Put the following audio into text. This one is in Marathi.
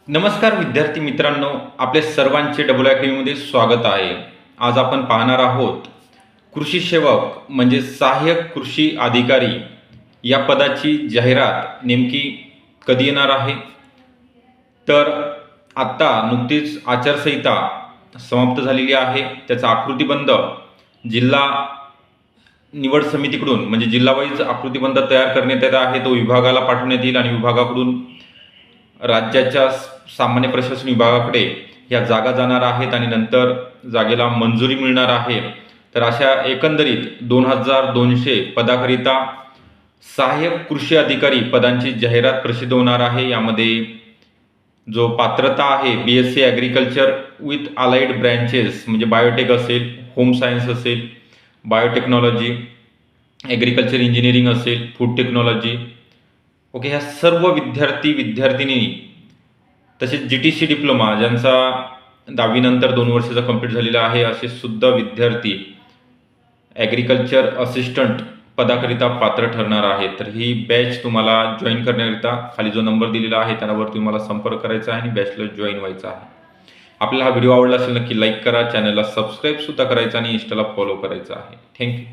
नमस्कार विद्यार्थी मित्रांनो, आपले सर्वांचे डबल अकॅडमीमध्ये स्वागत आहे. आज आपण पाहणार आहोत कृषी सेवक म्हणजे सहाय्यक कृषी अधिकारी या पदाची जाहिरात नेमकी कधी येणार आहे. तर आत्ता नुकतीच आचारसंहिता समाप्त झालेली आहे. त्याचा आकृतिबंध जिल्हा निवड समितीकडून म्हणजे जिल्हावाईज आकृतिबंध तयार करण्यात येत आहे. तो विभागाला पाठवण्यात येईल आणि विभागाकडून राज्याच्या सामान्य प्रशासन विभागाकडे या जागा जाणार आहेत आणि नंतर जागेला मंजुरी मिळणार आहे. तर अशा एकंदरीत 2200 पदाकरिता सहाय्यक कृषी अधिकारी पदांची जाहिरात प्रसिद्ध होणार आहे. यामध्ये जो पात्रता आहे BSc agriculture with allied branches म्हणजे बायोटेक असेल, होम सायन्स असेल, बायोटेक्नॉलॉजी, ॲग्रिकल्चर इंजिनिअरिंग असेल, फूड टेक्नॉलॉजी, ओके, ह्या सर्व विद्यार्थी तसेच GTC डिप्लोमा ज्यांचा 10वी नंतर 2 वर्षाचा कंप्लीट झालेला आहे असे सुद्धा विद्यार्थी ॲग्रिकल्चर असिस्टंट पदाकरिता पात्र ठरणार आहेत. तर ही बॅच तुम्हाला जॉईन करण्याकरिता खाली जो नंबर दिलेला आहे त्यावर तुम्हाला संपर्क करायचा आहे आणि बॅचला जॉईन व्हायचं आहे. आपल्याला हा व्हिडिओ आवडला असेल नक्की लाईक करा, चॅनलला सबस्क्राईब सुद्धा करायचा आणि इंस्टाला फॉलो करायचं आहे. थँक्यू.